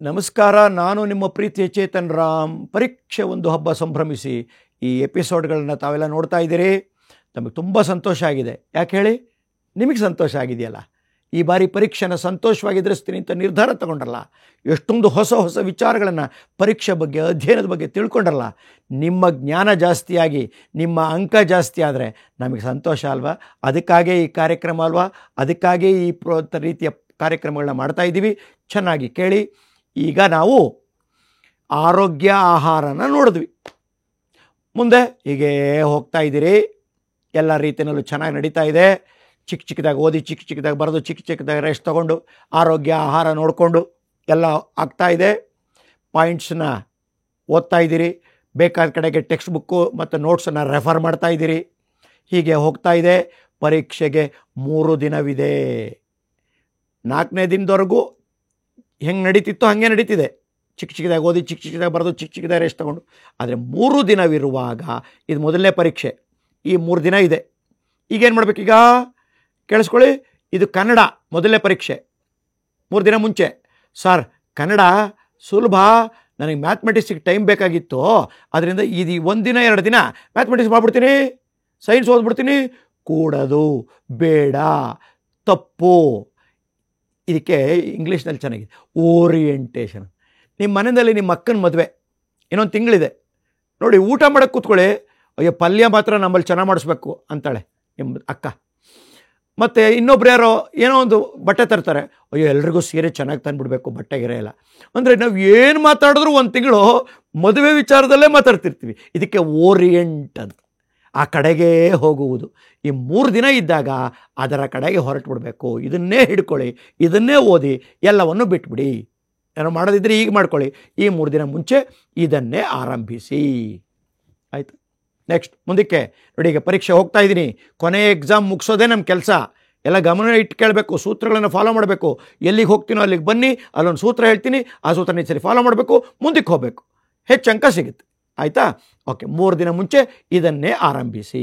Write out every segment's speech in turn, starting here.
ನಮಸ್ಕಾರ. ನಾನು ನಿಮ್ಮ ಪ್ರೀತಿಯ ಚೇತನ್ ರಾಮ್. ಪರೀಕ್ಷೆ ಒಂದು ಹಬ್ಬ ಸಂಭ್ರಮಿಸಿ ಈ ಎಪಿಸೋಡ್ಗಳನ್ನು ತಾವೆಲ್ಲ ನೋಡ್ತಾ ಇದ್ದೀರಿ. ನಮಗೆ ತುಂಬ ಸಂತೋಷ ಆಗಿದೆ. ಯಾಕೆ ಹೇಳಿ? ನಿಮಗೆ ಸಂತೋಷ ಆಗಿದೆಯಲ್ಲ. ಈ ಬಾರಿ ಪರೀಕ್ಷೆನ ಸಂತೋಷವಾಗಿ ಎದುರಿಸ್ತೀನಿ ಅಂತ ನಿರ್ಧಾರ ತಗೊಂಡ್ರಲ್ಲ. ಎಷ್ಟೊಂದು ಹೊಸ ಹೊಸ ವಿಚಾರಗಳನ್ನು ಪರೀಕ್ಷೆ ಬಗ್ಗೆ, ಅಧ್ಯಯನದ ಬಗ್ಗೆ ತಿಳ್ಕೊಂಡ್ರಲ್ಲ. ನಿಮ್ಮ ಜ್ಞಾನ ಜಾಸ್ತಿಯಾಗಿ ನಿಮ್ಮ ಅಂಕ ಜಾಸ್ತಿ ಆದರೆ ನಮಗೆ ಸಂತೋಷ ಅಲ್ವಾ? ಅದಕ್ಕಾಗೇ ಈ ಕಾರ್ಯಕ್ರಮ ಅಲ್ವಾ? ಅದಕ್ಕಾಗೇ ಈ ರೀತಿಯ ಕಾರ್ಯಕ್ರಮಗಳನ್ನ ಮಾಡ್ತಾ ಇದ್ದೀವಿ. ಚೆನ್ನಾಗಿ ಕೇಳಿ. ಈಗ ನಾವು ಆರೋಗ್ಯ ಆಹಾರನ ನೋಡಿದ್ವಿ. ಮುಂದೆ ಹೀಗೆ ಹೋಗ್ತಾ ಇದ್ದೀರಿ. ಎಲ್ಲ ರೀತಿಯಲ್ಲೂ ಚೆನ್ನಾಗಿ ನಡೀತಾ ಇದೆ. ಚಿಕ್ಕ ಚಿಕ್ಕದಾಗಿ ಓದಿ, ಚಿಕ್ಕ ಚಿಕ್ಕದಾಗಿ ಬರೆದು, ಚಿಕ್ಕ ಚಿಕ್ಕದಾಗಿ ರೆಸ್ಟ್ ತೊಗೊಂಡು, ಆರೋಗ್ಯ ಆಹಾರ ನೋಡಿಕೊಂಡು ಎಲ್ಲ ಆಗ್ತಾ ಇದೆ. ಪಾಯಿಂಟ್ಸನ್ನ ಓದ್ತಾ ಇದ್ದೀರಿ. ಬೇಕಾದ ಕಡೆಗೆ ಟೆಕ್ಸ್ಟ್ ಬುಕ್ಕು ಮತ್ತು ನೋಟ್ಸನ್ನು ರೆಫರ್ ಮಾಡ್ತಾ ಇದ್ದೀರಿ. ಹೀಗೆ ಹೋಗ್ತಾ ಇದೆ. ಪರೀಕ್ಷೆಗೆ 3 ದಿನವಿದೆ. 4ನೇ ದಿನದವರೆಗೂ ಹೆಂಗೆ ನಡೀತಿತ್ತು ಹಾಗೆ ನಡೀತಿದೆ. ಚಿಕ್ಕ ಚಿಕ್ಕದಾಗಿ ಓದಿ, ಚಿಕ್ಕ ಚಿಕ್ಕದಾಗಿ ಬರೆದು, ಚಿಕ್ಕ ಚಿಕ್ಕದಾಗಿ ರೆಸ್ಟ್ ತೊಗೊಂಡು. ಆದರೆ 3 ದಿನವಿರುವಾಗ ಇದು ಮೊದಲನೇ ಪರೀಕ್ಷೆ. ಈ 3 ದಿನ ಇದೆ. ಈಗೇನು ಮಾಡಬೇಕೀಗ ಕೇಳಿಸ್ಕೊಳ್ಳಿ. ಇದು ಕನ್ನಡ ಮೊದಲನೇ ಪರೀಕ್ಷೆ. 3 ದಿನ ಮುಂಚೆ ಸರ್ ಕನ್ನಡ ಸುಲಭ, ನನಗೆ ಮ್ಯಾಥಮೆಟಿಕ್ಸಿಗೆ ಟೈಮ್ ಬೇಕಾಗಿತ್ತು, ಅದರಿಂದ ಇದು 1 ದಿನ 2 ದಿನ ಮ್ಯಾಥಮೆಟಿಕ್ಸ್ ಮಾಡಿಬಿಡ್ತೀನಿ, ಸೈನ್ಸ್ ಓದ್ಬಿಡ್ತೀನಿ. ಕೂಡದು, ಬೇಡ, ತಪ್ಪು. ಇದಕ್ಕೆ ಇಂಗ್ಲೀಷ್ನಲ್ಲಿ ಚೆನ್ನಾಗಿದೆ, ಓರಿಯೆಂಟೇಷನ್. ನಿಮ್ಮ ಮನೆಯಲ್ಲಿ ನಿಮ್ಮ ಅಕ್ಕನ ಮದುವೆ ಇನ್ನೊಂದು ತಿಂಗಳಿದೆ ನೋಡಿ. ಊಟ ಮಾಡೋಕ್ಕೆ ಕೂತ್ಕೊಳ್ಳಿ. ಅಯ್ಯೋ ಪಲ್ಯ ಮಾತ್ರ ನಮ್ಮಲ್ಲಿ ಚೆನ್ನಾಗಿ ಮಾಡಿಸ್ಬೇಕು ಅಂತಾಳೆ ನಿಮ್ಮ ಅಕ್ಕ. ಮತ್ತು ಇನ್ನೊಬ್ರು ಯಾರೋ ಏನೋ ಒಂದು ಬಟ್ಟೆ ತರ್ತಾರೆ. ಅಯ್ಯೋ ಎಲ್ರಿಗೂ ಸೀರೆ ಚೆನ್ನಾಗಿ ತಂದುಬಿಡ್ಬೇಕು, ಬಟ್ಟೆಗಿರೆ ಎಲ್ಲ. ಅಂದರೆ ನಾವು ಏನು ಮಾತಾಡಿದ್ರು 1 ತಿಂಗಳು ಮದುವೆ ವಿಚಾರದಲ್ಲೇ ಮಾತಾಡ್ತಿರ್ತೀವಿ. ಇದಕ್ಕೆ ಓರಿಯೆಂಟ್ ಅಂತ. ಆ ಕಡೆಗೆ ಹೋಗುವುದು. ಈ 3 ದಿನ ಇದ್ದಾಗ ಅದರ ಕಡೆಗೆ ಹೊರಟು ಬಿಡಬೇಕು. ಇದನ್ನೇ ಹಿಡ್ಕೊಳ್ಳಿ, ಇದನ್ನೇ ಓದಿ, ಎಲ್ಲವನ್ನು ಬಿಟ್ಬಿಡಿ. ಏನೋ ಮಾಡೋದಿದ್ರೆ ಈಗ ಮಾಡ್ಕೊಳ್ಳಿ. ಈ 3 ದಿನ ಮುಂಚೆ ಇದನ್ನೇ ಆರಂಭಿಸಿ. ಆಯಿತು. ನೆಕ್ಸ್ಟ್ ಮುಂದಕ್ಕೆ ನೋಡಿ. ಈಗ ಪರೀಕ್ಷೆ ಹೋಗ್ತಾ ಇದ್ದೀನಿ. ಕೊನೆಯ ಎಕ್ಸಾಮ್ ಮುಗಿಸೋದೇ ನಮ್ಮ ಕೆಲಸ. ಎಲ್ಲ ಗಮನ ಇಟ್ಟು ಕೇಳಬೇಕು, ಸೂತ್ರಗಳನ್ನು ಫಾಲೋ ಮಾಡಬೇಕು. ಎಲ್ಲಿಗೆ ಹೋಗ್ತೀನೋ ಅಲ್ಲಿಗೆ ಬನ್ನಿ, ಅಲ್ಲೊಂದು ಸೂತ್ರ ಹೇಳ್ತೀನಿ, ಆ ಸೂತ್ರನ ಸರಿ ಫಾಲೋ ಮಾಡಬೇಕು, ಮುಂದಕ್ಕೆ ಹೋಗಬೇಕು, ಹೆಚ್ಚು ಅಂಕ ಸಿಗುತ್ತೆ. ಆಯಿತಾ? ಓಕೆ. 3 ದಿನ ಮುಂಚೆ ಇದನ್ನೇ ಆರಂಭಿಸಿ.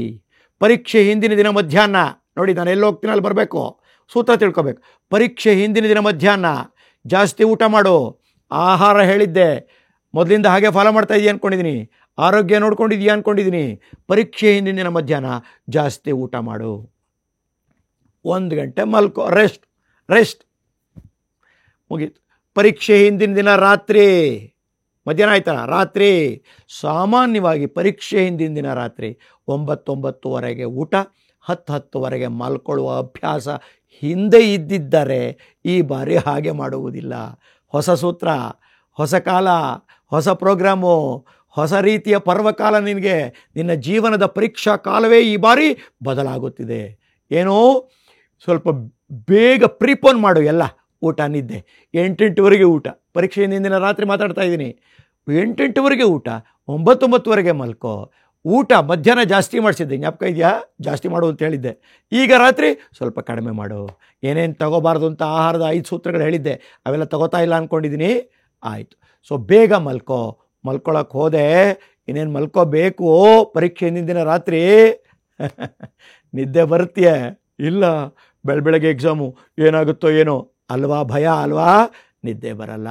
ಪರೀಕ್ಷೆ ಹಿಂದಿನ ದಿನ ಮಧ್ಯಾಹ್ನ ನೋಡಿ, ನಾನು ಎಲ್ಲಿ ಹೋಗ್ತೀನಿ ಅಲ್ಲಿ ಬರಬೇಕು, ಸೂತ್ರ ತಿಳ್ಕೊಬೇಕು. ಪರೀಕ್ಷೆ ಹಿಂದಿನ ದಿನ ಮಧ್ಯಾಹ್ನ ಜಾಸ್ತಿ ಊಟ ಮಾಡು. ಆಹಾರ ಹೇಳಿದ್ದೆ, ಮೊದಲಿಂದ ಹಾಗೆ ಫಾಲೋ ಮಾಡ್ತಾ ಇದೆಯಾ ಅಂದ್ಕೊಂಡಿದ್ದೀನಿ. ಆರೋಗ್ಯ ನೋಡ್ಕೊಂಡಿದೆಯಾ ಅಂದ್ಕೊಂಡಿದ್ದೀನಿ. ಪರೀಕ್ಷೆ ಹಿಂದಿನ ದಿನ ಮಧ್ಯಾಹ್ನ ಜಾಸ್ತಿ ಊಟ ಮಾಡು. 1 ಗಂಟೆ ಮಲ್ಕೋ, ರೆಸ್ಟ್ ಮುಗೀತು. ಪರೀಕ್ಷೆ ಹಿಂದಿನ ದಿನ ರಾತ್ರಿ, ಮಧ್ಯಾಹ್ನ ಆಯ್ತಲ್ಲ, ರಾತ್ರಿ ಸಾಮಾನ್ಯವಾಗಿ ಪರೀಕ್ಷೆ ಹಿಂದಿನ ದಿನ ರಾತ್ರಿ 9-9:30 ಊಟ, 10-10 ಮಲ್ಕೊಳ್ಳುವ ಅಭ್ಯಾಸ ಹಿಂದೆ ಇದ್ದಿದ್ದರೆ ಈ ಬಾರಿ ಹಾಗೆ ಮಾಡುವುದಿಲ್ಲ. ಹೊಸ ಸೂತ್ರ, ಹೊಸ ಕಾಲ, ಹೊಸ ಪ್ರೋಗ್ರಾಮು, ಹೊಸ ರೀತಿಯ ಪರ್ವಕಾಲ. ನಿನಗೆ ನಿನ್ನ ಜೀವನದ ಪರೀಕ್ಷಾ ಕಾಲವೇ ಈ ಬಾರಿ ಬದಲಾಗುತ್ತಿದೆ. ಏನೋ ಸ್ವಲ್ಪ ಬೇಗ ಪ್ರಿಪೋನ್ ಮಾಡು. ಎಲ್ಲ ಊಟ, ನಿದ್ದೆ 8-8ವರೆಗೆ ಊಟ. ಪರೀಕ್ಷೆ ಹಿಂದಿನ ರಾತ್ರಿ ಮಾತಾಡ್ತಾ ಇದ್ದೀನಿ. 8-8ವರೆಗೆ ಊಟ, 9-9 ಮಲ್ಕೋ. ಊಟ ಮಧ್ಯಾಹ್ನ ಜಾಸ್ತಿ ಮಾಡಿಸಿದ್ದೆ, ಜ್ಞಾಪಕ ಇದೆಯಾ? ಜಾಸ್ತಿ ಮಾಡು ಅಂತ ಹೇಳಿದ್ದೆ. ಈಗ ರಾತ್ರಿ ಸ್ವಲ್ಪ ಕಡಿಮೆ ಮಾಡು. ಏನೇನು ತಗೋಬಾರ್ದು ಅಂತ ಆಹಾರದ 5 ಸೂತ್ರಗಳು ಹೇಳಿದ್ದೆ, ಅವೆಲ್ಲ ತಗೋತಾ ಇಲ್ಲ ಅಂದ್ಕೊಂಡಿದ್ದೀನಿ. ಆಯಿತು. ಸೊ ಬೇಗ ಮಲ್ಕೋ. ಮಲ್ಕೊಳ್ಳೋಕೆ ಹೋದೆ, ಇನ್ನೇನು ಮಲ್ಕೋಬೇಕು. ಪರೀಕ್ಷೆ ಹಿಂದಿನ ದಿನ ರಾತ್ರಿ ನಿದ್ದೆ ಬರುತ್ತೀಯ? ಇಲ್ಲ, ಬೆಳಗ್ಗೆ ಎಕ್ಸಾಮು, ಏನಾಗುತ್ತೋ ಏನೋ ಅಲ್ವಾ, ಭಯ ಅಲ್ವಾ, ನಿದ್ದೆ ಬರಲ್ಲ.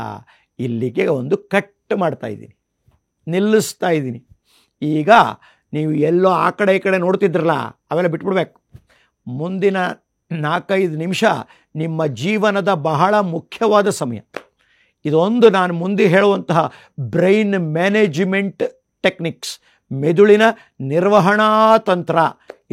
ಇಲ್ಲಿಗೆ ಒಂದು ಕಟ್ ಮಾಡ್ತಾ ಇದ್ದೀನಿ, ನಿಲ್ಲಿಸ್ತಾ ಇದ್ದೀನಿ. ಈಗ ನೀವು ಎಲ್ಲೋ ಆ ಕಡೆ ಈ ಕಡೆ ನೋಡ್ತಿದ್ರಲ್ಲ, ಅವೆಲ್ಲ ಬಿಟ್ಬಿಡ್ಬೇಕು. ಮುಂದಿನ 4-5 ನಿಮಿಷ ನಿಮ್ಮ ಜೀವನದ ಬಹಳ ಮುಖ್ಯವಾದ ಸಮಯ. ಇದೊಂದು ನಾನು ಮುಂದೆ ಹೇಳುವಂತಹ ಬ್ರೈನ್ ಮ್ಯಾನೇಜ್ಮೆಂಟ್ ಟೆಕ್ನಿಕ್ಸ್, ಮೆದುಳಿನ ನಿರ್ವಹಣಾ ತಂತ್ರ.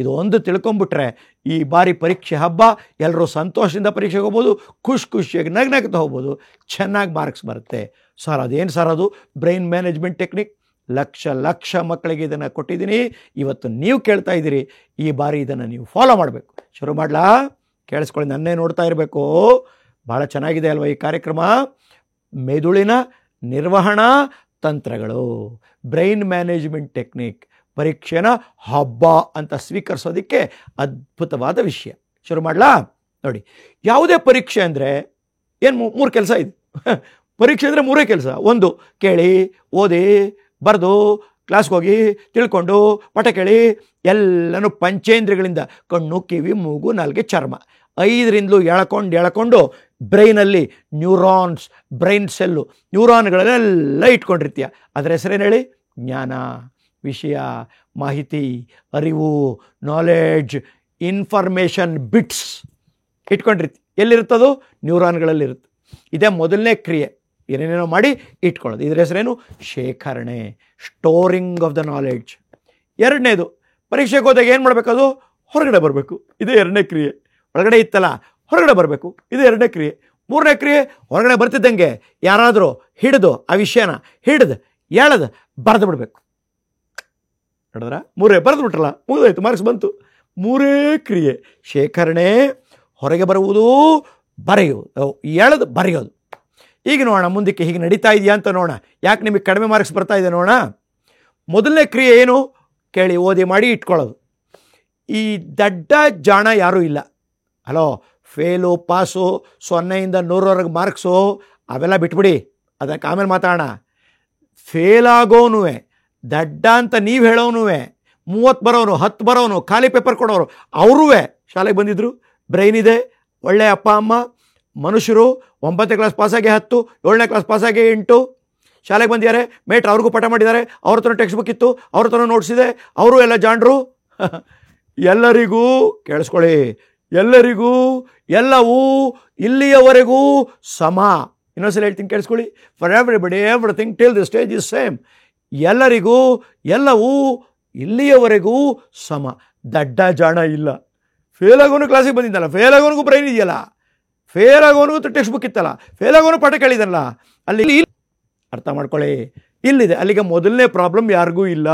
ಇದು ಒಂದು ತಿಳ್ಕೊಂಬಿಟ್ರೆ ಈ ಬಾರಿ ಪರೀಕ್ಷೆ ಹಬ್ಬ ಎಲ್ಲರೂ ಸಂತೋಷದಿಂದ ಪರೀಕ್ಷೆಗೆ ಹೋಗ್ಬೋದು, ಖುಷಿಯಾಗಿ ನಗ್ನಗ್ತಾ ಹೋಗ್ಬೋದು, ಚೆನ್ನಾಗಿ ಮಾರ್ಕ್ಸ್ ಬರುತ್ತೆ. ಸರ್ ಅದೇನು ಸರ್ ಅದು ಬ್ರೈನ್ ಮ್ಯಾನೇಜ್ಮೆಂಟ್ ಟೆಕ್ನಿಕ್? ಲಕ್ಷ ಮಕ್ಕಳಿಗೆ ಇದನ್ನು ಕೊಟ್ಟಿದ್ದೀನಿ. ಇವತ್ತು ನೀವು ಕೇಳ್ತಾ ಇದ್ದೀರಿ. ಈ ಬಾರಿ ಇದನ್ನು ನೀವು ಫಾಲೋ ಮಾಡಬೇಕು. ಶುರು ಮಾಡಲಾ? ಕೇಳಿಸ್ಕೊಳ್ಳಿ, ನನ್ನೇ ನೋಡ್ತಾ ಇರಬೇಕು. ಭಾಳ ಚೆನ್ನಾಗಿದೆ ಅಲ್ವಾ ಈ ಕಾರ್ಯಕ್ರಮ? ಮೆದುಳಿನ ನಿರ್ವಹಣಾ ತಂತ್ರಗಳು, ಬ್ರೈನ್ ಮ್ಯಾನೇಜ್ಮೆಂಟ್ ಟೆಕ್ನಿಕ್. ಪರೀಕ್ಷೆನ ಹಬ್ಬ ಅಂತ ಸ್ವೀಕರಿಸೋದಕ್ಕೆ ಅದ್ಭುತವಾದ ವಿಷಯ. ಶುರು ಮಾಡಲಾ? ನೋಡಿ, ಯಾವುದೇ ಪರೀಕ್ಷೆ ಅಂದರೆ ಏನು 3 ಕೆಲಸ ಇದೆ. ಪರೀಕ್ಷೆ ಅಂದರೆ 3 ಕೆಲಸ. 1 ಕೇಳಿ, ಓದಿ, ಬರೆದು, ಕ್ಲಾಸ್ಗೆ ಹೋಗಿ, ತಿಳ್ಕೊಂಡು, ಪಾಠ ಕೇಳಿ, ಎಲ್ಲನೂ ಪಂಚೇಂದ್ರಿಯಗಳಿಂದ, ಕಣ್ಣು, ಕಿವಿ, ಮೂಗು, ನಾಲಿಗೆ, ಚರ್ಮ 5ರಿಂದಲೂ ಎಳ್ಕೊಂಡು ಬ್ರೈನಲ್ಲಿ ನ್ಯೂರಾನ್ಸ್, ಬ್ರೈನ್ ಸೆಲ್ಲು, ನ್ಯೂರಾನ್ಗಳನ್ನೆಲ್ಲ ಇಟ್ಕೊಂಡಿರ್ತೀಯ. ಅದರ ಹೆಸರೇನು ಹೇಳಿ? ಜ್ಞಾನ, ವಿಷಯ, ಮಾಹಿತಿ, ಅರಿವು, ನಾಲೆಡ್ಜ್, ಇನ್ಫಾರ್ಮೇಷನ್ ಬಿಟ್ಸ್ ಇಟ್ಕೊಂಡಿರ್ತೀವಿ. ಎಲ್ಲಿರುತ್ತದು? ನ್ಯೂರಾನ್ಗಳಲ್ಲಿರುತ್ತೆ. ಇದೇ ಮೊದಲನೇ ಕ್ರಿಯೆ, ಏನೇನೇನೋ ಮಾಡಿ ಇಟ್ಕೊಳ್ಳೋದು. ಇದರ ಹೆಸರೇನು? ಶೇಖರಣೆ, ಸ್ಟೋರಿಂಗ್ ಆಫ್ ದ ನಾಲೆಡ್ಜ್. ಎರಡನೇದು, ಪರೀಕ್ಷೆಗೆ ಹೋದಾಗ ಏನು ಮಾಡಬೇಕದು? ಹೊರಗಡೆ ಬರಬೇಕು. ಇದೇ ಎರಡನೇ ಕ್ರಿಯೆ. ಒಳಗಡೆ ಇತ್ತಲ್ಲ, ಹೊರಗಡೆ ಬರಬೇಕು. ಇದು ಎರಡನೇ ಕ್ರಿಯೆ. ಮೂರನೇ ಕ್ರಿಯೆ, ಹೊರಗಡೆ ಬರ್ತಿದ್ದಂಗೆ ಯಾರಾದರೂ ಹಿಡಿದು ಆ ವಿಷಯನ ಎಳೆದು ಬರೆದು ಬಿಡಬೇಕು. ನೋಡಿದ್ರ? ಮೂರೇ ಬರೆದು ಬಿಟ್ರಲ್ಲ, ಮುಗಿದೋಯ್ತು, ಮಾರ್ಕ್ಸ್ ಬಂತು. ಮೂರೇ ಕ್ರಿಯೆ: ಶೇಖರಣೆ, ಹೊರಗೆ ಬರುವುದು, ಬರೆಯುವುದು, ಎಳೆದು ಬರೆಯೋದು. ಈಗ ನೋಡೋಣ ಮುಂದಕ್ಕೆ ಹೀಗೆ ನಡೀತಾ ಇದೆಯಾ ಅಂತ ನೋಡೋಣ. ಯಾಕೆ ನಿಮಗೆ ಕಡಿಮೆ ಮಾರ್ಕ್ಸ್ ಬರ್ತಾ ಇದೆ ನೋಡೋಣ. ಮೊದಲನೇ ಕ್ರಿಯೆ ಏನು? ಕೇಳಿ, ಓದಿ, ಮಾಡಿ ಇಟ್ಕೊಳ್ಳೋದು. ಈ ದಡ್ಡ ಜಾಣ ಯಾರೂ ಇಲ್ಲ. ಹಲೋ, ಫೇಲು, ಪಾಸು, 0ಇಂದ 100ರವರೆಗೆ ಮಾರ್ಕ್ಸು ಅವೆಲ್ಲ ಬಿಟ್ಬಿಡಿ, ಅದಕ್ಕೆ ಆಮೇಲೆ ಮಾತಾಡೋಣ. ಫೇಲಾಗೋನು, ದಡ್ಡ ಅಂತ ನೀವು ಹೇಳೋನು, 30 ಬರೋನು, 10 ಬರೋನು, ಖಾಲಿ ಪೇಪರ್ ಕೊಡೋರು, ಅವರೂ ಶಾಲೆಗೆ ಬಂದಿದ್ದರು, ಬ್ರೈನ್ ಇದೆ, ಒಳ್ಳೆಯ ಅಪ್ಪ ಅಮ್ಮ, ಮನುಷ್ಯರು. 9ನೇ ಕ್ಲಾಸ್ ಪಾಸಾಗಿ 10, 7ನೇ ಕ್ಲಾಸ್ ಪಾಸಾಗಿ 8, ಶಾಲೆಗೆ ಬಂದಿದ್ದಾರೆ. ಮೇಟ್ರ್ ಅವ್ರಿಗೂ ಪಾಠ ಮಾಡಿದ್ದಾರೆ, ಅವ್ರ ಹತ್ರ ಟೆಕ್ಸ್ಟ್ ಬುಕ್ ಇತ್ತು, ಅವ್ರ ಹತ್ರ ನೋಟ್ಸ್ ಇದೆ, ಅವರು ಎಲ್ಲ ಜಾಣರು. ಎಲ್ಲರಿಗೂ ಕೇಳಿಸ್ಕೊಳ್ಳಿ, ಎಲ್ಲರಿಗೂ ಎಲ್ಲವೂ ಇಲ್ಲಿಯವರೆಗೂ ಸಮ. ಇನ್ನೊಂದ್ಸಲ ಹೇಳ್ತೀನಿ, ಕೇಳಿಸ್ಕೊಳ್ಳಿ. For everybody everything till the stage is same. ಎಲ್ಲರಿಗೂ ಎಲ್ಲವೂ ಇಲ್ಲಿಯವರೆಗೂ ಸಮ. ದಡ್ಡ ಜಾಣ ಇಲ್ಲ. ಫೇಲ್ ಆಗೋನು ಕ್ಲಾಸಿಗೆ ಬಂದಿದ್ದಲ್ಲ, ಫೇಲ್ ಆಗೋನಿಗೂ ಬ್ರೈನ್ ಇದೆಯಲ್ಲ, ಫೇಲ್ ಆಗೋನಿಗೂ ಟೆಕ್ಸ್ಟ್ ಬುಕ್ ಇತ್ತಲ್ಲ, ಫೇಲ್ ಆಗೋನು ಪಾಠ ಕೇಳಿದಲ್ಲ. ಅಲ್ಲಿ ಅರ್ಥ ಮಾಡ್ಕೊಳ್ಳಿ, ಇಲ್ಲಿದೆ. ಅಲ್ಲಿಗೆ ಮೊದಲನೇ ಪ್ರಾಬ್ಲಮ್ ಯಾರಿಗೂ ಇಲ್ಲ.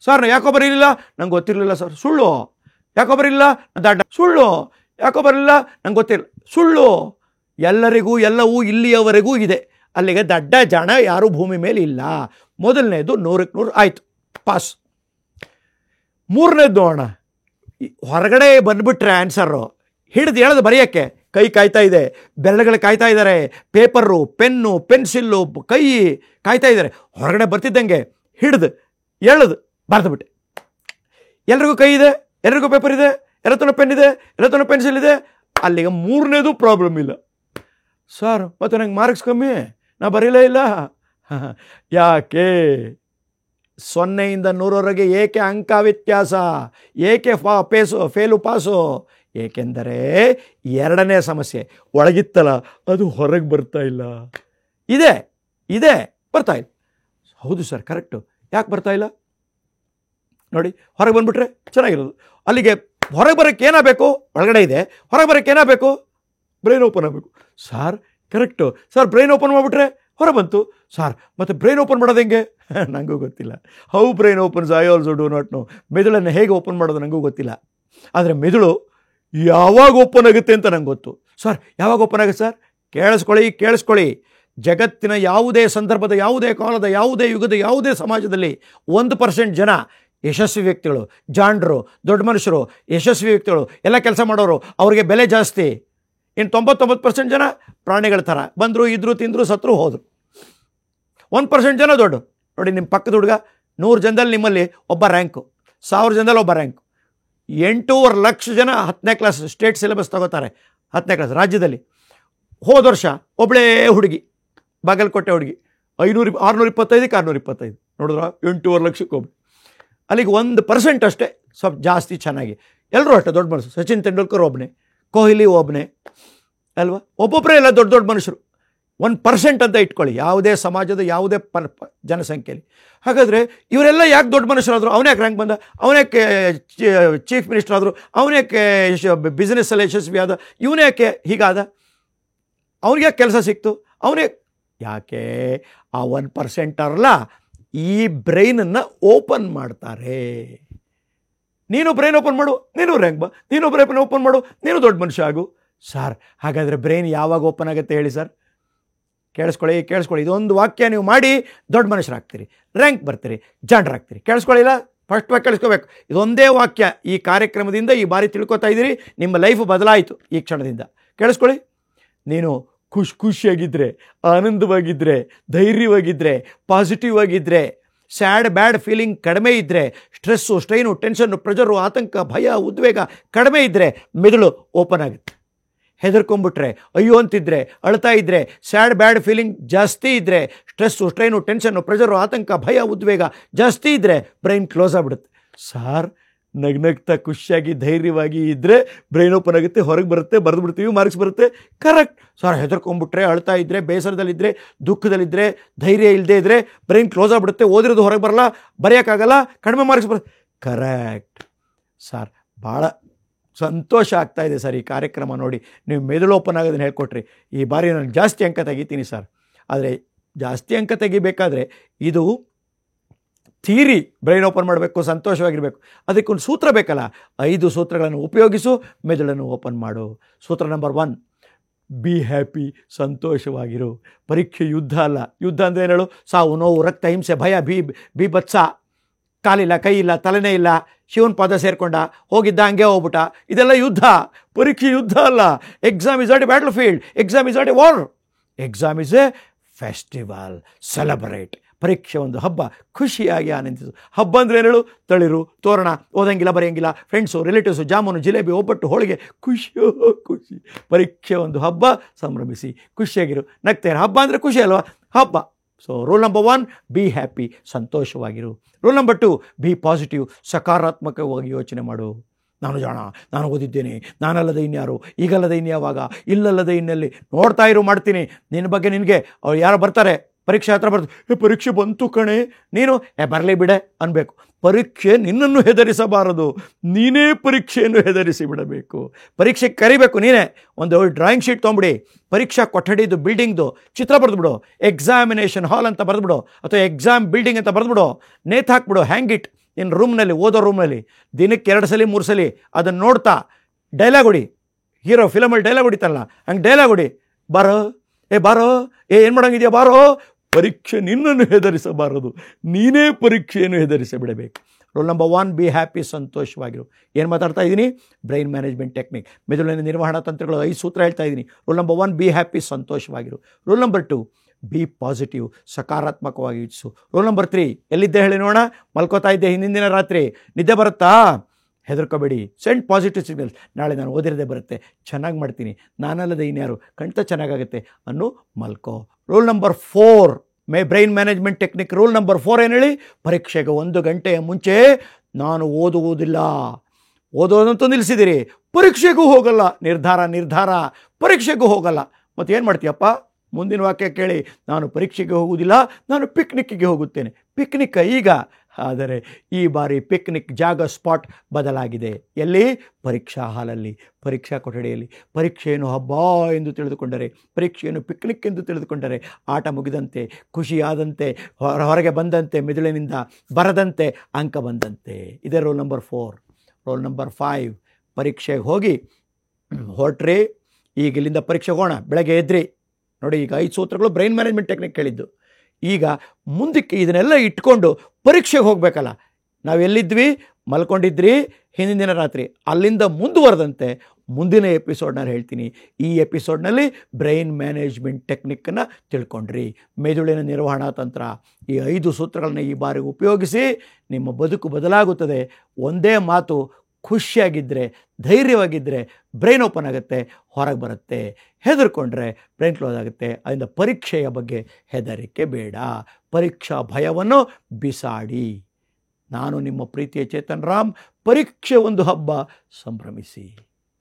ಸರ್ ಯಾಕೋ ಬರೀಲಿಲ್ಲ? ನಂಗೆ ಗೊತ್ತಿರಲಿಲ್ಲ ಸರ್. ಸುಳ್ಳು. ಯಾಕೋ ಬರೀಲಿಲ್ಲ? ದಡ್ಡ. ಸುಳ್ಳು. ಯಾಕೋ ಬರಲಿಲ್ಲ? ನಂಗೆ ಗೊತ್ತಿಲ್ಲ. ಸುಳ್ಳು. ಎಲ್ಲರಿಗೂ ಎಲ್ಲವೂ ಇಲ್ಲಿಯವರೆಗೂ ಇದೆ. ಅಲ್ಲಿಗೆ ದಡ್ಡ ಜಾಣ ಯಾರೂ ಭೂಮಿ ಮೇಲೆ ಇಲ್ಲ. ಮೊದಲನೇದು 100ಕ್ಕೆ 100 ಆಯಿತು, ಪಾಸ್. ಮೂರನೇದು ನೋಡೋಣ. ಹೊರಗಡೆ ಬಂದುಬಿಟ್ರೆ ಆನ್ಸರು ಹಿಡಿದು ಹೇಳೋದು ಬರೆಯೋಕ್ಕೆ ಕೈ ಕಾಯ್ತಾ ಇದೆ, ಬೆರಳುಗಳು ಕಾಯ್ತಾ ಇದ್ದಾರೆ, ಪೇಪರು, ಪೆನ್ನು, ಪೆನ್ಸಿಲ್ಲು, ಕೈ ಕಾಯ್ತಾ ಇದ್ದಾರೆ. ಹೊರಗಡೆ ಬರ್ತಿದ್ದಂಗೆ ಹಿಡಿದು ಎಳೆದು ಬರೆದುಬಿಟ್ಟೆ. ಎಲ್ರಿಗೂ ಕೈ ಇದೆ, ಎಲ್ರಿಗೂ ಪೇಪರ್ ಇದೆ, ಎಲ್ಲತನ ಪೆನ್ ಇದೆ, ಎಲ್ಲತನ ಪೆನ್ಸಿಲ್ ಇದೆ. ಅಲ್ಲಿಗೆ ಮೂರನೇದು ಪ್ರಾಬ್ಲಮ್ ಇಲ್ಲ. ಸರ್ ಮತ್ತು ನಂಗೆ ಮಾರ್ಕ್ಸ್ ಕಮ್ಮಿ, ನಾ ಬರೀಲೇ ಇಲ್ಲ. ಯಾಕೆ? 0ಇಂದ 100ರವರೆಗೆ ಏಕೆ ಅಂಕ ವ್ಯತ್ಯಾಸ? ಏಕೆ ಫೇಲು ಪಾಸು? ಏಕೆಂದರೆ ಎರಡನೇ ಸಮಸ್ಯೆ ಒಳಗಿತ್ತಲ್ಲ, ಅದು ಹೊರಗೆ ಬರ್ತಾ ಇಲ್ಲ. ಇದೆ ಬರ್ತಾ ಇಲ್ಲ. ಹೌದು ಸರ್, ಕರೆಕ್ಟು. ಯಾಕೆ ಬರ್ತಾ ಇಲ್ಲ ನೋಡಿ? ಹೊರಗೆ ಬಂದುಬಿಟ್ರೆ ಚೆನ್ನಾಗಿರೋದು. ಅಲ್ಲಿಗೆ ಹೊರಗೆ ಬರೋಕ್ಕೆ ಏನಾಗಬೇಕು? ಒಳಗಡೆ ಇದೆ, ಹೊರಗೆ ಬರೋಕ್ಕೆ ಏನಾಗಬೇಕು? ಬ್ರೈನ್ ಓಪನ್ ಆಗಬೇಕು. Sir correct. Sir brain open ಮಾಡಿಬಿಟ್ರೆ ಹೊರ ಬಂತು. ಸರ್ ಮತ್ತು ಬ್ರೈನ್ ಓಪನ್ ಮಾಡೋದು ಹೆಂಗೆ? ನನಗೂ ಗೊತ್ತಿಲ್ಲ. How brain opens I also do not know. ಮೆದುಳನ್ನು ಹೇಗೆ ಓಪನ್ ಮಾಡೋದು ನನಗೂ ಗೊತ್ತಿಲ್ಲ. ಆದರೆ ಮೆದುಳು ಯಾವಾಗ ಓಪನ್ ಆಗುತ್ತೆ ಅಂತ ನಂಗೆ ಗೊತ್ತು. ಸರ್ ಯಾವಾಗ ಓಪನ್ ಆಗುತ್ತೆ ಸರ್? ಕೇಳಿಸ್ಕೊಳ್ಳಿ. ಜಗತ್ತಿನ ಯಾವುದೇ ಸಂದರ್ಭದ, ಯಾವುದೇ ಕಾಲದ, ಯಾವುದೇ ಯುಗದ, ಯಾವುದೇ ಸಮಾಜದಲ್ಲಿ 1% ಜನ ಯಶಸ್ವಿ ವ್ಯಕ್ತಿಗಳು, ಜಾಣರು, ದೊಡ್ಡ ಮನುಷ್ಯರು, ಯಶಸ್ವಿ ವ್ಯಕ್ತಿಗಳು, ಎಲ್ಲ ಕೆಲಸ ಮಾಡೋರು, ಅವ್ರಿಗೆ ಬೆಲೆ ಜಾಸ್ತಿ. ಇನ್ನು 99% ಜನ ಪ್ರಾಣಿಗಳ ಥರ ಬಂದರು, ಇದ್ರು, ತಿಂದರು, ಸತ್ರು, ಹೋದರು. 1% ಜನ ದೊಡ್ಡ. ನೋಡಿ, ನಿಮ್ಮ ಪಕ್ಕದ ಹುಡುಗ 100 ಜನದಲ್ಲಿ ನಿಮ್ಮಲ್ಲಿ ಒಬ್ಬ ರ್ಯಾಂಕು, 1000 ಜನದಲ್ಲಿ ಒಬ್ಬ ರ್ಯಾಂಕು. 8.5 ಲಕ್ಷ ಜನ 10ನೇ ಕ್ಲಾಸ್ ಸ್ಟೇಟ್ ಸಿಲೆಬಸ್ ತಗೋತಾರೆ. 10ನೇ ಕ್ಲಾಸ್ ರಾಜ್ಯದಲ್ಲಿ. ಹೋದ ವರ್ಷ ಒಬ್ಬಳೇ ಹುಡುಗಿ, ಬಾಗಲಕೋಟೆ ಹುಡುಗಿ, 625ಕ್ಕೆ 625. ನೋಡಿದ್ರ? 8.5 ಲಕ್ಷಕ್ಕೆ ಒಬ್ಬ. ಅಲ್ಲಿಗೆ 1% ಅಷ್ಟೇ ಸ್ವಲ್ಪ ಜಾಸ್ತಿ ಚೆನ್ನಾಗಿ. ಎಲ್ಲರೂ ಅಷ್ಟೇ ದೊಡ್ಡ ಮನುಷ್ಯರು. ಸಚಿನ್ ತೆಂಡೂಲ್ಕರ್ ಒಬ್ಬನೇ, ಕೊಹ್ಲಿ ಒಬ್ಬನೇ ಅಲ್ವಾ? ಒಬ್ಬೊಬ್ಬರೇ ಎಲ್ಲ ದೊಡ್ಡ ದೊಡ್ಡ ಮನುಷ್ಯರು. 1% ಅಂತ ಇಟ್ಕೊಳ್ಳಿ ಯಾವುದೇ ಸಮಾಜದ ಯಾವುದೇ ಜನಸಂಖ್ಯೆಯಲ್ಲಿ. ಹಾಗಾದರೆ ಇವರೆಲ್ಲ ಯಾಕೆ ದೊಡ್ಡ ಮನುಷ್ಯರಾದರು? ಅವನೇ ಯಾಕೆ ರ್ಯಾಂಕ್ ಬಂದ? ಅವನೇ ಚೀಫ್ ಮಿನಿಸ್ಟರ್ ಆದರು? ಅವನೇ ಬಿಸ್ನೆಸ್ಸಲ್ಲಿ ಯಶಸ್ವಿ ಆದ? ಇವನೇ ಯಾಕೆ ಹೀಗಾದ? ಅವ್ನಿಗೆ ಯಾಕೆ ಕೆಲಸ ಸಿಕ್ತು? ಅವನೇ ಯಾಕೆ? ಆ 1% ಅಲ್ಲ, ಈ ಬ್ರೈನನ್ನು ಓಪನ್ ಮಾಡ್ತಾರೆ. ನೀನು ಬ್ರೈನ್ ಓಪನ್ ಮಾಡು, ನೀನು ರ್ಯಾಂಕ್ ಬಾ. ನೀನು ಬ್ರೈನ್ ಓಪನ್ ಮಾಡು, ನೀನು ದೊಡ್ಡ ಮನುಷ್ಯ ಆಗು. ಸರ್ ಹಾಗಾದರೆ ಬ್ರೈನ್ ಯಾವಾಗ ಓಪನ್ ಆಗುತ್ತೆ ಹೇಳಿ ಸರ್? ಕೇಳಿಸ್ಕೊಳ್ಳಿ. ಇದೊಂದು ವಾಕ್ಯ ನೀವು ಮಾಡಿ ದೊಡ್ಡ ಮನುಷ್ಯರಾಗ್ತೀರಿ, ರ್ಯಾಂಕ್ ಬರ್ತೀರಿ, ಜಾಣರಾಗ್ತೀರಿ. ಕೇಳಿಸ್ಕೊಳ್ಳಿಲ್ಲ? ಫಸ್ಟ್ವಾಗಿ ಕೇಳಿಸ್ಕೋಬೇಕು. ಇದೊಂದೇ ವಾಕ್ಯ ಈ ಕಾರ್ಯಕ್ರಮದಿಂದ ಈ ಬಾರಿ ತಿಳ್ಕೊತಾ ಇದ್ದೀರಿ. ನಿಮ್ಮ ಲೈಫ್ ಬದಲಾಯಿತು ಈ ಕ್ಷಣದಿಂದ. ಕೇಳಿಸ್ಕೊಳ್ಳಿ. ನೀನು ಖುಷಿಯಾಗಿದ್ದರೆ, ಆನಂದವಾಗಿದ್ದರೆ, ಧೈರ್ಯವಾಗಿದ್ದರೆ, ಪಾಸಿಟಿವ್ ಆಗಿದ್ದರೆ, ಸ್ಯಾಡ್ ಬ್ಯಾಡ್ ಫೀಲಿಂಗ್ ಕಡಿಮೆ ಇದ್ದರೆ, ಸ್ಟ್ರೆಸ್ಸು, ಸ್ಟ್ರೈನು, ಟೆನ್ಷನ್ನು, ಪ್ರೆಷರು, ಆತಂಕ, ಭಯ, ಉದ್ವೇಗ ಕಡಿಮೆ ಇದ್ದರೆ ಮೆದುಳು ಓಪನ್ ಆಗುತ್ತೆ. ಹೆದರ್ಕೊಂಡ್ಬಿಟ್ರೆ, ಅಯ್ಯೋ ಅಂತಿದ್ರೆ, ಅಳ್ತಾ ಇದ್ದರೆ, ಸ್ಯಾಡ್ ಬ್ಯಾಡ್ ಫೀಲಿಂಗ್ ಜಾಸ್ತಿ ಇದ್ದರೆ, ಸ್ಟ್ರೆಸ್ಸು, ಸ್ಟ್ರೈನು, ಟೆನ್ಷನ್ನು, ಪ್ರೆಷರು, ಆತಂಕ, ಭಯ, ಉದ್ವೇಗ ಜಾಸ್ತಿ ಇದ್ದರೆ ಬ್ರೈನ್ ಕ್ಲೋಸ್ ಆಗಿಬಿಡುತ್ತೆ. ಸಾರ್, ನಗ್ನಗ್ತಾ ಖುಷಿಯಾಗಿ ಧೈರ್ಯವಾಗಿ ಇದ್ದರೆ ಬ್ರೈನ್ ಓಪನ್ ಆಗುತ್ತೆ, ಹೊರಗೆ ಬರುತ್ತೆ, ಬರೆದು ಬಿಡ್ತೀವಿ, ಮಾರ್ಕ್ಸ್ ಬರುತ್ತೆ. Correct sir. ಹೆದರ್ಕೊಂಡ್ಬಿಟ್ರೆ, ಅಳ್ತಾ ಇದ್ದರೆ, ಬೇಸರದಲ್ಲಿದ್ದರೆ, ದುಃಖದಲ್ಲಿದ್ದರೆ, ಧೈರ್ಯ ಇಲ್ಲದೆ ಇದ್ದರೆ ಬ್ರೈನ್ ಕ್ಲೋಸ್ ಆಗಿಬಿಡುತ್ತೆ, ಓದಿರೋದು ಹೊರಗೆ ಬರಲ್ಲ, ಬರೆಯೋಕ್ಕಾಗಲ್ಲ, ಕಡಿಮೆ ಮಾರ್ಕ್ಸ್ ಬರುತ್ತೆ. Correct sir. ಭಾಳ ಸಂತೋಷ ಆಗ್ತಾಯಿದೆ ಸರ್ ಈ ಕಾರ್ಯಕ್ರಮ ನೋಡಿ. ನೀವು ಮೆದುಳು ಓಪನ್ ಆಗೋದನ್ನು ಹೇಳ್ಕೊಟ್ರಿ. ಈ ಬಾರಿ ನಾನು ಜಾಸ್ತಿ ಅಂಕ ತೆಗಿತೀನಿ ಸರ್. ಆದರೆ ಜಾಸ್ತಿ ಅಂಕ ತೆಗಿಬೇಕಾದ್ರೆ ಇದು ಥಿಯರಿ, ಬ್ರೈನ್ ಓಪನ್ ಮಾಡಬೇಕು, ಸಂತೋಷವಾಗಿರಬೇಕು. ಅದಕ್ಕೊಂದು ಸೂತ್ರ ಬೇಕಲ್ಲ. 5 ಸೂತ್ರಗಳನ್ನು ಉಪಯೋಗಿಸು, ಮೆದುಳನ್ನು ಓಪನ್ ಮಾಡು. ಸೂತ್ರ ನಂಬರ್ 1, ಬಿ ಹ್ಯಾಪಿ, ಸಂತೋಷವಾಗಿರು. ಪರೀಕ್ಷೆ ಯುದ್ಧ ಅಲ್ಲ. ಯುದ್ಧ ಅಂದರೆ ಏನು ಹೇಳು? ಸಾವು, ನೋವು, ರಕ್ತ, ಹಿಂಸೆ, ಭಯ, ಬೀಭತ್ಸ, ಕಾಲಿಲ್ಲ, ಕೈ ಇಲ್ಲ, ತಲೆನೇ ಇಲ್ಲ, ಶಿವನ ಪಾದ ಸೇರ್ಕೊಂಡ, ಹೋಗಿದ್ದ ಹಂಗೆ ಹೋಗ್ಬಿಟ್ಟ, ಇದೆಲ್ಲ ಯುದ್ಧ. ಪರೀಕ್ಷೆ ಯುದ್ಧ ಅಲ್ಲ. Exam is not A battle field, exam is not A war, exam is A festival. Celebrate. ಪರೀಕ್ಷೆ ಒಂದು ಹಬ್ಬ, ಖುಷಿಯಾಗಿ ಆನಂದಿಸು. ಹಬ್ಬ ಅಂದರೆ ಏನು ಹೇಳು? ತಳಿರು, ತೋರಣ, ಓದಂಗಿಲ್ಲ, ಬರೆಯಂಗಿಲ್ಲ, ಫ್ರೆಂಡ್ಸು, ರಿಲೇಟಿವ್ಸು, ಜಾಮೂನು, ಜಿಲೇಬಿ, ಒಬ್ಬಟ್ಟು, ಹೋಳಿಗೆ, ಖುಷಿಯೋ ಖುಷಿ. ಪರೀಕ್ಷೆ ಒಂದು ಹಬ್ಬ, ಸಂಭ್ರಮಿಸಿ, ಖುಷಿಯಾಗಿರು, ನಗ್ತೇನೆ. ಹಬ್ಬ ಅಂದರೆ ಖುಷಿ ಅಲ್ವಾ? ಹಬ್ಬ. So rule number 1, be happy, ಸಂತೋಷವಾಗಿರು. ರೂಲ್ ನಂಬರ್ 2, ಬಿ ಪಾಸಿಟಿವ್, ಸಕಾರಾತ್ಮಕವಾಗಿ ಯೋಚನೆ ಮಾಡು. ನಾನು ಜಾಣ, ನಾನು ಓದಿದ್ದೇನೆ, ನಾನಲ್ಲದೆ ಇನ್ಯಾರು, ಈಗಲ್ಲದೆ ಇನ್ಯಾವಾಗ, ಇಲ್ಲಲ್ಲದೆ ಇನ್ನೆಲ್ಲಿ, ನೋಡ್ತಾ ಇರು, ಮಾಡ್ತೀನಿ. ನಿನ್ನ ಬಗ್ಗೆ ನಿನಗೆ ಅವ್ರು ಯಾರೋ ಬರ್ತಾರೆ, ಪರೀಕ್ಷೆ ಹತ್ರ ಬರ್ದು, ಪರೀಕ್ಷೆ ಬಂತು ಕಣೆ, ನೀನು ಬರಲಿ ಬಿಡೆ ಅನ್ಬೇಕು. ಪರೀಕ್ಷೆ ನಿನ್ನನ್ನು ಹೆದರಿಸಬಾರದು, ನೀನೇ ಪರೀಕ್ಷೆಯನ್ನು ಹೆದರಿಸಿ ಬಿಡಬೇಕು. ಪರೀಕ್ಷೆಗೆ ಕರಿಬೇಕು ನೀನೇ. ಒಂದು ಡ್ರಾಯಿಂಗ್ ಶೀಟ್ ತೊಗೊಂಬಿಡಿ, ಪರೀಕ್ಷಾ ಕೊಠಡಿದು ಬಿಲ್ಡಿಂಗ್ದು ಚಿತ್ರ ಬರೆದ್ಬಿಡು, ಎಕ್ಸಾಮಿನೇಷನ್ ಹಾಲ್ ಅಂತ ಬರೆದ್ಬಿಡು, ಅಥವಾ ಎಕ್ಸಾಮ್ ಬಿಲ್ಡಿಂಗ್ ಅಂತ ಬರೆದ್ಬಿಡು, ನೇತು ಹಾಕ್ಬಿಡು, ಹ್ಯಾಂಗ್ ಇಟ್ ನಿನ್ನ ರೂಮ್ನಲ್ಲಿ, ಓದೋ ರೂಮ್ನಲ್ಲಿ. ದಿನಕ್ಕೆ 2 ಸಲ 3 ಸಲ ಅದನ್ನು ನೋಡ್ತಾ ಡೈಲಾಗ್ ಹೊಡಿ. ಹೀರೋ ಫಿಲಮಲ್ಲಿ ಡೈಲಾಗ್ ಹೊಡಿತಾರಲ್ಲ, ಹಂಗೆ ಡೈಲಾಗ್ ಹೊಡಿ. ಬಾರೋ, ಬಾರೋ, ಏನು ಮಾಡೋಂಗಿದೆಯಾ, ಬಾರೋ. ಪರೀಕ್ಷೆ ನಿನ್ನನ್ನು ಹೆದರಿಸಬಾರದು, ನೀನೇ ಪರೀಕ್ಷೆಯನ್ನು ಹೆದರಿಸಿ ಬಿಡಬೇಕು. ರೂಲ್ ನಂಬರ್ 1, ಬಿ ಹ್ಯಾಪಿ, ಸಂತೋಷವಾಗಿರು. ಏನು ಮಾತಾಡ್ತಾ ಇದ್ದೀನಿ? ಬ್ರೈನ್ ಮ್ಯಾನೇಜ್ಮೆಂಟ್ ಟೆಕ್ನಿಕ್, ಮೆದುಳಿನ ನಿರ್ವಹಣಾ ತಂತ್ರಗಳು 5 ಸೂತ್ರ ಹೇಳ್ತಾ ಇದ್ದೀನಿ. ರೂಲ್ ನಂಬರ್ 1, ಬಿ ಹ್ಯಾಪಿ, ಸಂತೋಷವಾಗಿರು. ರೂಲ್ ನಂಬರ್ 2, ಬಿ ಪಾಸಿಟಿವ್, ಸಕಾರಾತ್ಮಕವಾಗಿ ಯೋಚಿಸು. ರೂಲ್ ನಂಬರ್ 3, ಎಲ್ಲಿದ್ದೆ ಹೇಳಿ ನೋಡೋಣ? ಮಲ್ಕೋತಾ ಇದ್ದೆ ಹಿಂದಿನ ದಿನ ರಾತ್ರಿ, ನಿದ್ದೆ ಬರುತ್ತಾ? ಹೆದರ್ಕೋಬೇಡಿ, ಸೆಂಡ್ ಪಾಸಿಟಿವ್ ಸಿಗ್ನಲ್ಸ್. ನಾಳೆ ನಾನು ಓದಿರದೆ ಬರುತ್ತೆ, ಚೆನ್ನಾಗಿ ಮಾಡ್ತೀನಿ, ನಾನಲ್ಲದೆ ಇನ್ಯಾರು, ಖಂಡಿತ ಚೆನ್ನಾಗಾಗುತ್ತೆ ಅನ್ನು ಮಲ್ಕೋ. Rule number 4, brain management technique. Rule number 4 ಏನು ಹೇಳಿ? ಪರೀಕ್ಷೆಗೆ 1 ಗಂಟೆಯ ಮುಂಚೆ ನಾನು ಓದುವುದಿಲ್ಲ. ಓದೋದಂತೂ ನಿಲ್ಲಿಸಿದಿರಿ, ಪರೀಕ್ಷೆಗೂ ಹೋಗಲ್ಲ. ನಿರ್ಧಾರ, ಪರೀಕ್ಷೆಗೂ ಹೋಗಲ್ಲ. ಮತ್ತು ಏನು ಮಾಡ್ತೀಯಪ್ಪ? ಮುಂದಿನ ವಾಕ್ಯ ಕೇಳಿ, ನಾನು ಪರೀಕ್ಷೆಗೆ ಹೋಗುವುದಿಲ್ಲ, ನಾನು ಪಿಕ್ನಿಕ್ಕಿಗೆ ಹೋಗುತ್ತೇನೆ. ಪಿಕ್ನಿಕ್ ಈಗ, ಆದರೆ ಈ ಬಾರಿ ಪಿಕ್ನಿಕ್ ಜಾಗ, ಸ್ಪಾಟ್ ಬದಲಾಗಿದೆ. ಎಲ್ಲಿ? ಪರೀಕ್ಷಾ ಹಾಲಲ್ಲಿ, ಪರೀಕ್ಷಾ ಕೊಠಡಿಯಲ್ಲಿ. ಪರೀಕ್ಷೆಯನ್ನು ಹಬ್ಬ ಎಂದು ತಿಳಿದುಕೊಂಡರೆ, ಪರೀಕ್ಷೆಯನ್ನು ಪಿಕ್ನಿಕ್ ಎಂದು ತಿಳಿದುಕೊಂಡರೆ, ಆಟ ಮುಗಿದಂತೆ, ಖುಷಿಯಾದಂತೆ, ಹೊರಗೆ ಬಂದಂತೆ, ಮೆದುಳಿನಿಂದ ಬರದಂತೆ, ಅಂಕ ಬಂದಂತೆ. ಇದೇ ರೂಲ್ ನಂಬರ್ 4. ರೂಲ್ ನಂಬರ್ 5, ಪರೀಕ್ಷೆಗೆ ಹೋಗಿ ಹೊರಟ್ರಿ. ಈಗ ಇಲ್ಲಿಂದ ಪರೀಕ್ಷೆಗೆ ಹೋಗೋಣ, ಬೆಳಗ್ಗೆ ಎದ್ರಿ ನೋಡಿ. ಈಗ 5 ಸೂತ್ರಗಳು ಬ್ರೈನ್ ಮ್ಯಾನೇಜ್ಮೆಂಟ್ ಟೆಕ್ನಿಕ್ ಹೇಳಿದ್ದು. ಈಗ ಮುಂದಕ್ಕೆ ಇದನ್ನೆಲ್ಲ ಇಟ್ಕೊಂಡು ಪರೀಕ್ಷೆಗೆ ಹೋಗಬೇಕಲ್ಲ. ನಾವು ಎಲ್ಲಿದ್ವಿ? ಮಲ್ಕೊಂಡಿದ್ರಿ ಹಿಂದಿನ ದಿನ ರಾತ್ರಿ. ಅಲ್ಲಿಂದ ಮುಂದುವರೆದಂತೆ ಮುಂದಿನ ಎಪಿಸೋಡ್ನಲ್ಲಿ ಹೇಳ್ತೀನಿ. ಈ ಎಪಿಸೋಡ್ನಲ್ಲಿ ಬ್ರೈನ್ ಮ್ಯಾನೇಜ್ಮೆಂಟ್ ಟೆಕ್ನಿಕ್ಕನ್ನು ತಿಳ್ಕೊಂಡ್ರಿ, ಮೆದುಳಿನ ನಿರ್ವಹಣಾ ತಂತ್ರ. ಈ 5 ಸೂತ್ರಗಳನ್ನ ಈ ಬಾರಿ ಉಪಯೋಗಿಸಿ, ನಿಮ್ಮ ಬದುಕು ಬದಲಾಗುತ್ತದೆ. ಒಂದೇ ಮಾತು, ಖುಷಿಯಾಗಿದ್ದರೆ, ಧೈರ್ಯವಾಗಿದ್ದರೆ ಬ್ರೈನ್ ಓಪನ್ ಆಗುತ್ತೆ, ಹೊರಗೆ ಬರುತ್ತೆ. ಹೆದರ್ಕೊಂಡ್ರೆ ಬ್ರೈನ್ ಕ್ಲೋಸ್ ಆಗುತ್ತೆ. ಅದರಿಂದ ಪರೀಕ್ಷೆಯ ಬಗ್ಗೆ ಹೆದರಿಕೆ ಬೇಡ. ಪರೀಕ್ಷಾ ಭಯವನ್ನು ಬಿಸಾಡಿ. ನಾನು ನಿಮ್ಮ ಪ್ರೀತಿಯ ಚೇತನ್ ರಾಮ್. ಪರೀಕ್ಷೆ ಒಂದು ಹಬ್ಬ, ಸಂಭ್ರಮಿಸಿ.